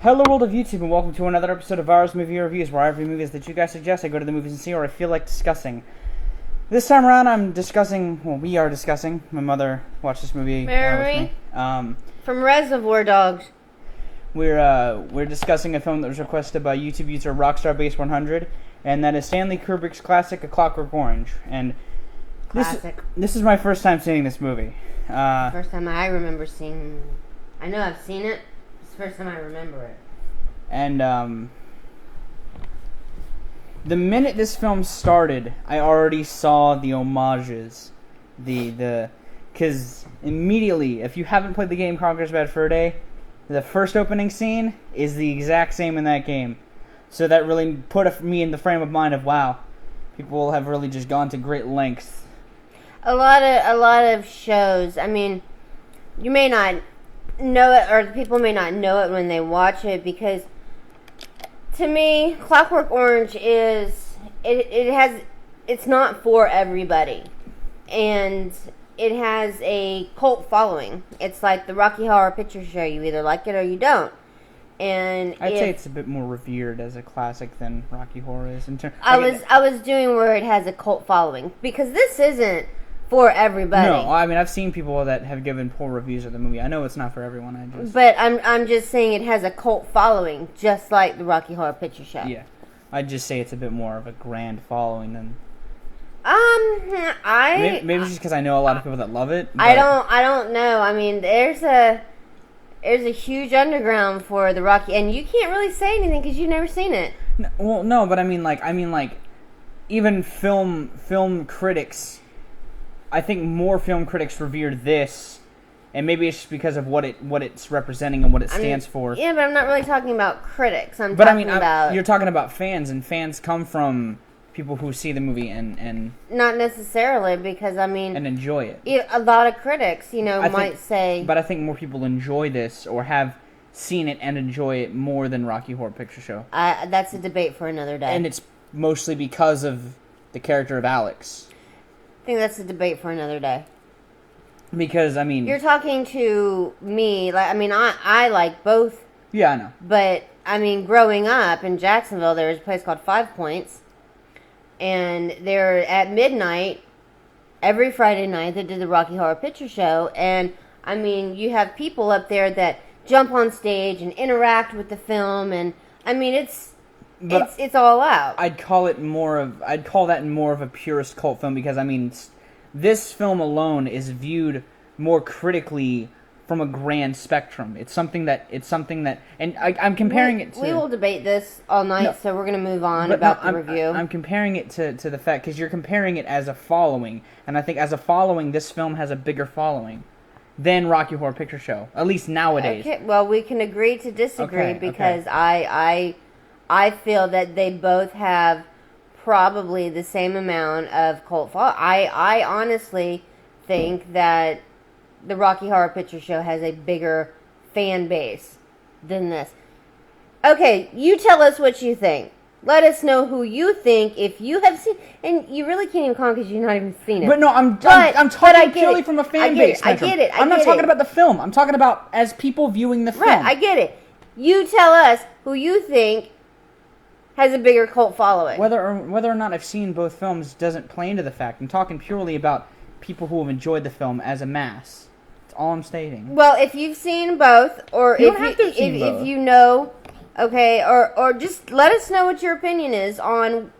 Hello world of YouTube and welcome to another episode of Viralrak's Movie Reviews, where every movie that you guys suggest I go to the movies and see or I feel like discussing. This time around we are discussing, my mother watched this movie with me. From Reservoir Dogs. We're discussing a film that was requested by YouTube user RockstarBase100, and that is Stanley Kubrick's classic, A Clockwork Orange. And this is my first time seeing this movie. First time I remember seeing. I know I've seen it. It's the first time I remember it. And the minute this film started, I already saw the homages. Because immediately, if you haven't played the game Conker's Bad Fur Day, the first opening scene is the exact same in that game. So that really put me in the frame of mind of, wow, people have really just gone to great lengths. A lot of shows. I mean, you may not know it, or people may not know it when they watch it, because to me, Clockwork Orange it's not for everybody, and it has a cult following. It's like the Rocky Horror Picture Show. You either like it or you don't. And I'd say it's a bit more revered as a classic than Rocky Horror is. I was doing where it has a cult following, because this isn't for everybody. No, I mean, I've seen people that have given poor reviews of the movie. I know it's not for everyone. But I'm just saying it has a cult following, just like the Rocky Horror Picture Show. Yeah, I'd just say it's a bit more of a grand following than. Maybe it's just because I know a lot of people that love it. I don't know. I mean, there's a huge underground for the Rocky, and you can't really say anything because you've never seen it. No, but I mean, even film critics. I think more film critics revered this, and maybe it's just because of what it's representing and what it stands for. Yeah, but I'm not really talking about critics. You're talking about fans, and fans come from people who see the movie and not necessarily, because and enjoy it. A lot of critics, might say. But I think more people enjoy this or have seen it and enjoy it more than Rocky Horror Picture Show. That's a debate for another day. And it's mostly because of the character of Alex. I think that's a debate for another day. Because, you're talking to me, I like both. Yeah, I know. But, growing up in Jacksonville, there was a place called 5 Points. And they're at midnight, every Friday night, they did the Rocky Horror Picture Show. And, you have people up there that jump on stage and interact with the film. And, it's all out. I'd call that more of a purist cult film, because this film alone is viewed more critically from a grand spectrum. It's something that, and I'm comparing it to. We will debate this all night, so we're going to move on about the review. I'm comparing it to the fact, because you're comparing it as a following, and I think as a following, this film has a bigger following than Rocky Horror Picture Show, at least nowadays. Okay, well, we can agree to disagree, because I feel that they both have probably the same amount of cult following. I honestly think that the Rocky Horror Picture Show has a bigger fan base than this. Okay, you tell us what you think. Let us know who you think, if you have seen, and you really can't even comment because you've not even seen it. But no, I'm talking purely from a fan base. I get it. I'm not talking about the film. I'm talking about as people viewing the film. Right, I get it. You tell us who you think has a bigger cult following. Whether or not I've seen both films doesn't play into the fact. I'm talking purely about people who have enjoyed the film as a mass. That's all I'm stating. Well, if you've seen both, or if you know, okay, or just let us know what your opinion is on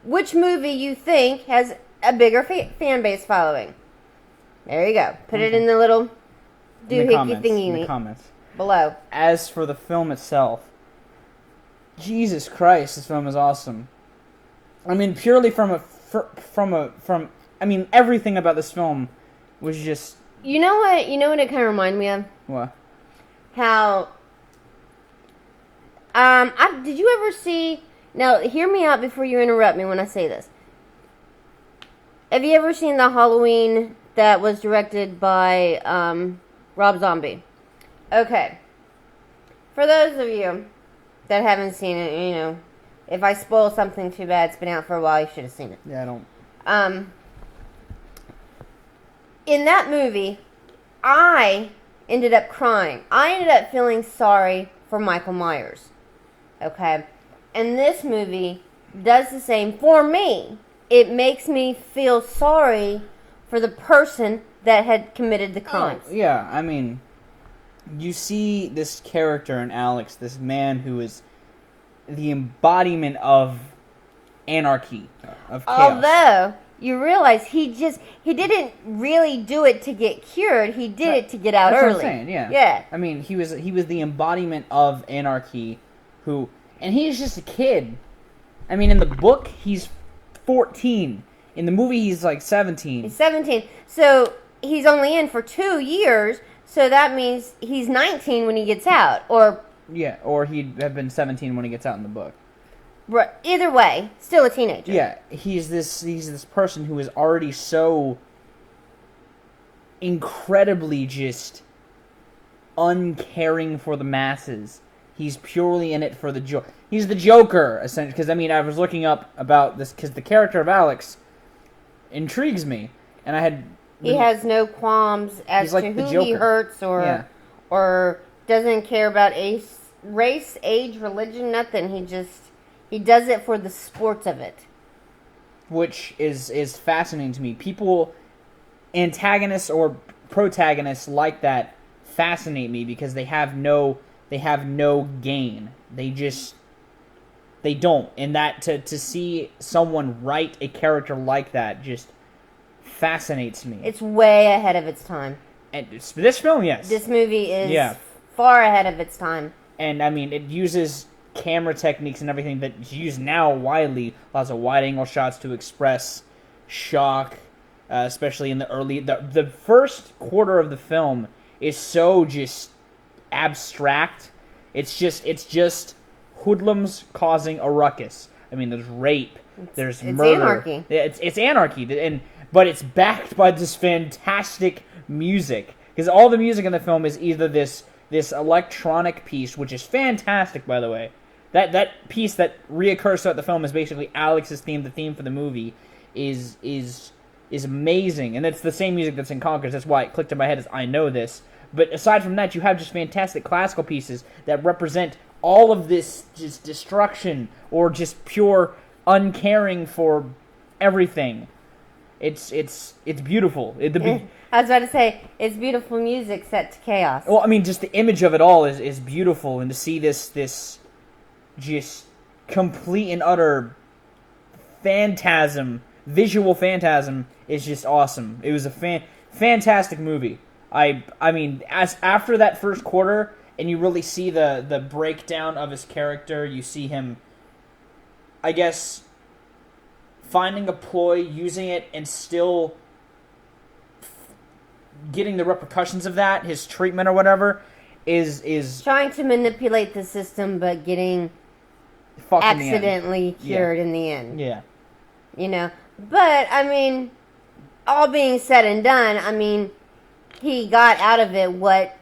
which movie you think has a bigger fan base following. There you go. Put it in the little doohickey thingy in the comments below. As for the film itself, Jesus Christ, this film is awesome. Purely from everything about this film was just. You know what it kind of reminded me of? What? How. Did you ever see? Now, hear me out before you interrupt me when I say this. Have you ever seen the Halloween that was directed by Rob Zombie? Okay. For those of you that haven't seen it, if I spoil something too bad, it's been out for a while, you should have seen it. Yeah, I don't. In that movie, I ended up crying. I ended up feeling sorry for Michael Myers. Okay? And this movie does the same for me. It makes me feel sorry for the person that had committed the crimes. Yeah, I mean, you see this character in Alex, this man who is the embodiment of anarchy, of chaos. Although, you realize he didn't really do it to get cured, he did it to get out early. That's what I'm saying, yeah. Yeah. I mean, he was the embodiment of anarchy, and he's just a kid. I mean, in the book, he's 14. In the movie, he's like 17. He's 17. So, he's only in for 2 years, so that means he's 19 when he gets out. Or he'd have been 17 when he gets out in the book. Either way, still a teenager. Yeah, he's this person who is already so incredibly just uncaring for the masses. He's purely in it for the joke. He's the Joker, essentially. Because, I mean, I was looking up about this, because the character of Alex intrigues me. And I had... He has no qualms as to who he hurts or doesn't care about race, age, religion, nothing. He does it for the sport of it. Which is fascinating to me. People, antagonists or protagonists like that fascinate me because they have no gain. They don't. And that to see someone write a character like that just fascinates me. It's way ahead of its time. And this film, yes. This movie is far ahead of its time. And I mean, it uses camera techniques and everything that's used now widely. Lots of wide-angle shots to express shock, especially in the first quarter of the film is so just abstract. It's just hoodlums causing a ruckus. I mean, there's rape, there's murder. Anarchy. It's anarchy, but it's backed by this fantastic music. Because all the music in the film is either this electronic piece, which is fantastic, by the way. That piece that reoccurs throughout the film is basically Alex's theme. The theme for the movie is amazing, and it's the same music that's in Conkers. That's why it clicked in my head as I know this. But aside from that, you have just fantastic classical pieces that represent all of this just destruction or just pure uncaring for everything. It's beautiful. I was about to say, it's beautiful music set to chaos. Well, I mean, just the image of it all is beautiful, and to see this just complete and utter visual phantasm is just awesome. It was a fantastic movie. I mean, as after that first quarter, and you really see the breakdown of his character, you see him, I guess, finding a ploy, using it, and still getting the repercussions of that, his treatment or whatever, is trying to manipulate the system, but getting accidentally cured in the end. Yeah. You know? But, I mean, all being said and done, I mean, he got out of it what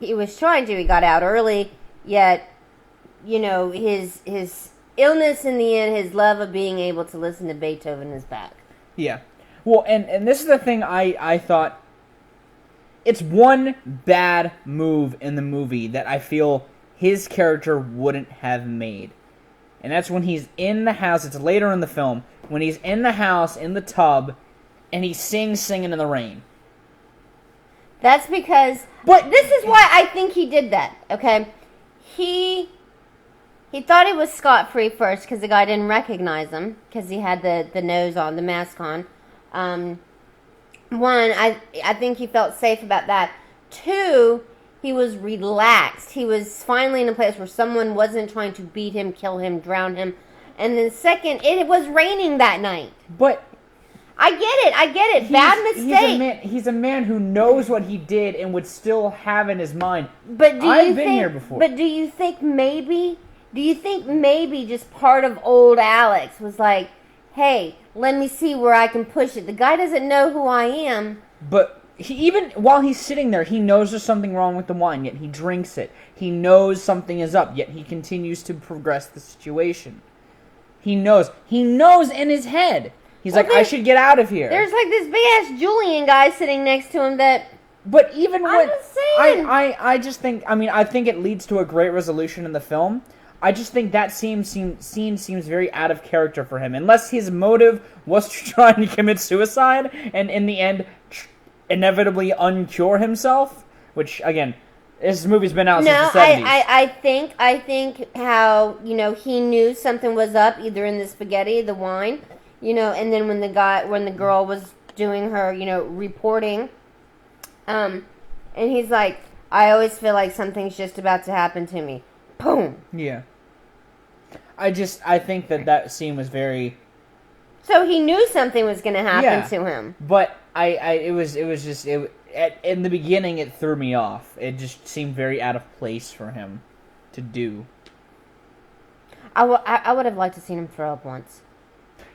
he was trying to. He got out early, yet, you know, his illness in the end, his love of being able to listen to Beethoven is back. Yeah. Well, and this is the thing I thought. It's one bad move in the movie that I feel his character wouldn't have made. And that's when he's in the house. It's later in the film. When he's in the house, in the tub, and he sings Singing in the Rain. That's because... But this is why I think he did that, okay? He thought he was scot-free first because the guy didn't recognize him because he had the nose on, the mask on. One, I think he felt safe about that. Two, he was relaxed. He was finally in a place where someone wasn't trying to beat him, kill him, drown him. And then second, it was raining that night. But... I get it. Bad mistake. He's a man who knows what he did and would still have in his mind. But I've been here before. But do you think maybe just part of old Alex was like, hey, let me see where I can push it. The guy doesn't know who I am. But even while he's sitting there, he knows there's something wrong with the wine, yet he drinks it. He knows something is up, yet he continues to progress the situation. He knows in his head. He's like, I should get out of here. There's like this big-ass Julian guy sitting next to him that But even when I'm just saying. I just think, I mean, I think it leads to a great resolution in the film. I just think that scene seems very out of character for him, unless his motive was to try and commit suicide and in the end inevitably uncure himself. Which again, this movie's been out since the 70s. I think how, he knew something was up, either in the spaghetti, the wine, and then when the girl was doing her, reporting, and he's like, I always feel like something's just about to happen to me. Boom. Yeah. I think that scene was very... So he knew something was going to happen to him. But in the beginning it threw me off. It just seemed very out of place for him to do. I would have liked to seen him throw up once.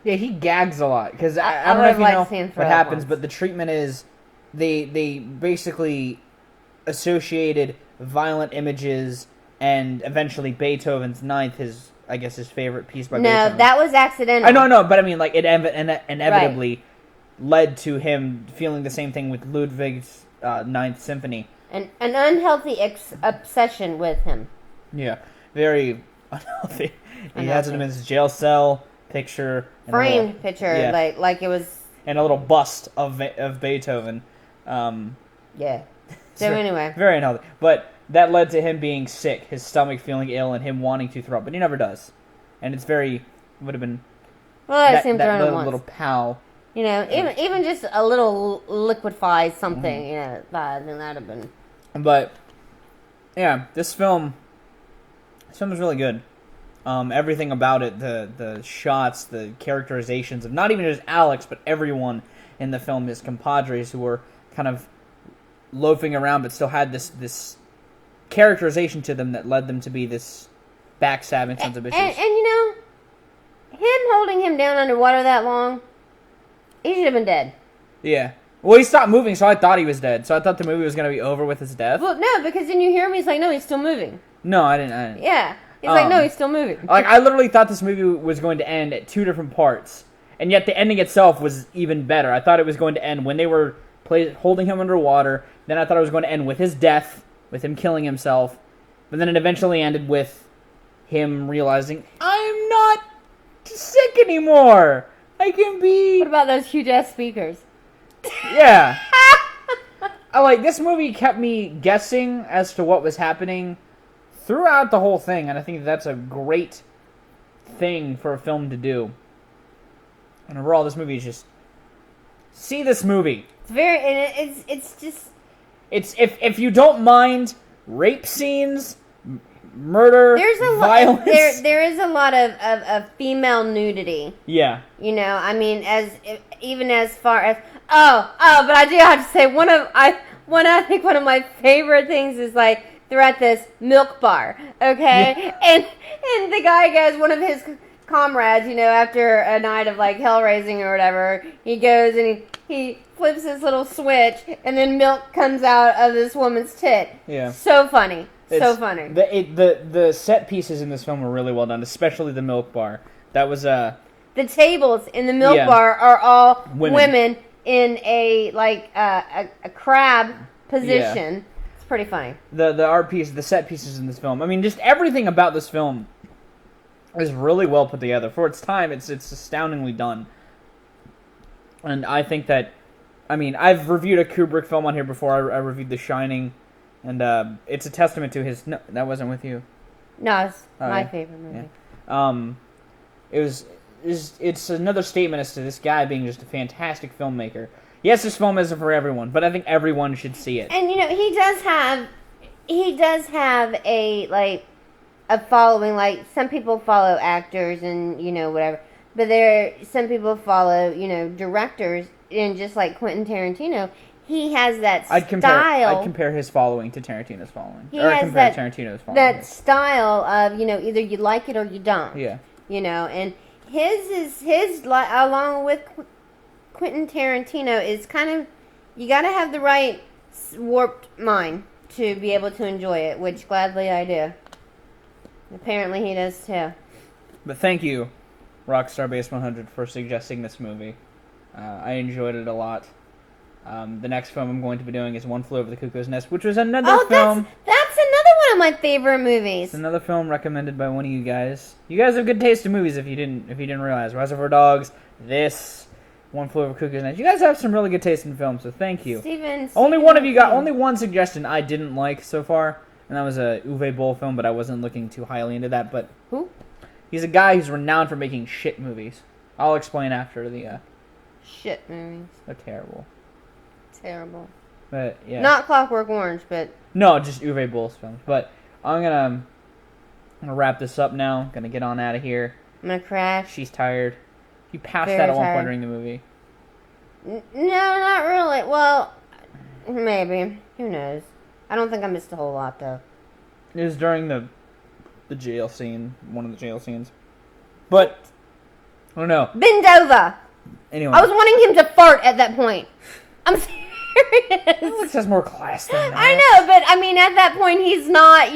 Yeah, he gags a lot. Because I don't know if you know what happens, once. But the treatment is they basically associated violent images and eventually Beethoven's Ninth, his favorite piece by Beethoven. No, that was accidental. I know, but I mean, like, it inevitably led to him feeling the same thing with Ludwig's Ninth Symphony. An unhealthy obsession with him. Yeah, very unhealthy. He has him in his jail cell picture. Framed picture, like it was... And a little bust of Beethoven. Yeah. So anyway. Very unhealthy. But that led to him being sick, his stomach feeling ill, and him wanting to throw up. But he never does. And it's would have been... Well, I seen him throwing up once. Little pow. Even just a little liquefies something, then that would have been... But, yeah, this film is really good. Everything about it, the shots, the characterizations of not even just Alex, but everyone in the film, his compadres who were kind of loafing around but still had this characterization to them that led them to be this backstabbing sons of bitches. And him holding him down underwater that long, he should have been dead. Yeah. Well, he stopped moving, so I thought he was dead. So I thought the movie was going to be over with his death. Well, no, because then you hear him, he's like, no, he's still moving. No, I didn't. Yeah. He's like, no, he's still moving. Like, I literally thought this movie was going to end at two different parts. And yet the ending itself was even better. I thought it was going to end when they were holding him underwater. Then I thought it was going to end with his death, with him killing himself. But then it eventually ended with him realizing, I'm not sick anymore. I can be... What about those huge-ass speakers? Yeah. This movie kept me guessing as to what was happening throughout the whole thing, and I think that's a great thing for a film to do. And overall, this movie is just... See this movie. It's just... It's if you don't mind rape scenes, murder, violence... There is a lot of female nudity. Yeah. I mean, even as far as... but I do have to say, I think one of my favorite things is, like, they're at this milk bar, okay? Yeah. And the guy goes, one of his comrades, after a night of, like, hell raising or whatever, he goes and he flips this little switch, and then milk comes out of this woman's tit. Yeah. So funny. So funny. The set pieces in this film were really well done, especially the milk bar. That was The tables in the milk bar are all women in a crab position. Yeah. It's pretty funny. The art piece, the set pieces in this film. I mean, just everything about this film is really well put together. For its time, it's astoundingly done. And I think that, I mean, I've reviewed a Kubrick film on here before. I reviewed The Shining, and it's a testament to his... No, that wasn't with you. No, it's my favorite movie. Yeah. It's another statement as to this guy being just a fantastic filmmaker. Yes, this film isn't for everyone, but I think everyone should see it. And he does have a following. Like, some people follow actors and whatever, but some people follow directors, and just like Quentin Tarantino, he has that style. I'd compare his following to Tarantino's following. Tarantino's following. That style of either you like it or you don't. Yeah. And his along with Quentin Tarantino is kind of, you got to have the right warped mind to be able to enjoy it, which gladly I do. Apparently he does too. But thank you, Rockstar Base 100, for suggesting this movie. I enjoyed it a lot. The next film I'm going to be doing is One Flew Over the Cuckoo's Nest, which was another film. That's another one of my favorite movies. It's another film recommended by one of you guys. You guys have good taste in movies if you didn't realize. Reservoir Dogs, this, One Flew Over the Cuckoo's Nest. You guys have some really good taste in film, so thank you. Only one of you got only one suggestion I didn't like so far, and that was a Uwe Boll film, but I wasn't looking too highly into that. But who? He's a guy who's renowned for making shit movies. I'll explain after the shit movies. They're terrible. Terrible. But yeah. Not Clockwork Orange, but no, just Uwe Boll's films. But I'm gonna wrap this up now. Gonna get on out of here. I'm gonna crash. She's tired. You passed Very that at one tired. point during the movie. No, not really. Well, maybe. Who knows? I don't think I missed a whole lot though. It was during the jail scene, one of the jail scenes. But I don't know. Bend over. Anyway, I was wanting him to fart at that point. I'm serious. Alex has more class than that. I know, but I mean, at that point, he's not,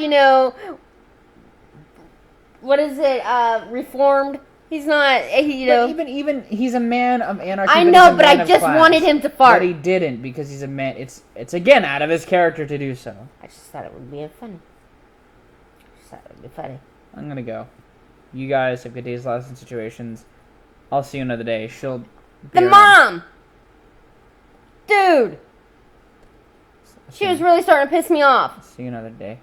what is it, reformed? He's not, But even he's a man of anarchy. I know, but I just wanted him to fart. But he didn't, because he's a man. It's again out of his character to do so. I just thought it would be funny. I'm gonna go. You guys have good days, lives, and situations. I'll see you another day. She'll be the around. Mom! Dude! She was really starting to piss me off. See you another day.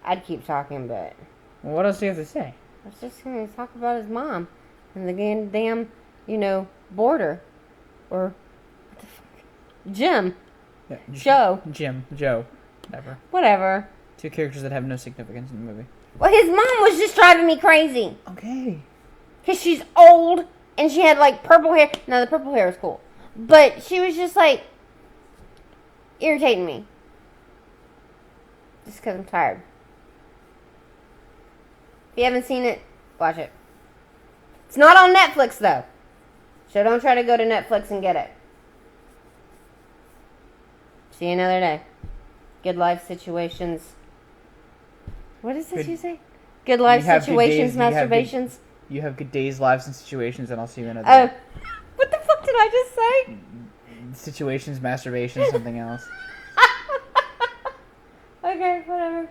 I'd keep talking, but... Well, what else do you have to say? I was just going to talk about his mom. And the damn, border. Or, what the fuck? Jim. Yeah, Joe. Joe. Whatever. Two characters that have no significance in the movie. Well, his mom was just driving me crazy. Okay. Because she's old, and she had, purple hair. Now, the purple hair is cool. But she was just, irritating me. Just because I'm tired. If you haven't seen it, watch it. It's not on Netflix, though. So don't try to go to Netflix and get it. See you another day. Good life situations. What is it you say? Good life situations, masturbations. You have good days, lives, and situations, and I'll see you another day. What the fuck did I just say? Situations, masturbation, something else. Okay, whatever.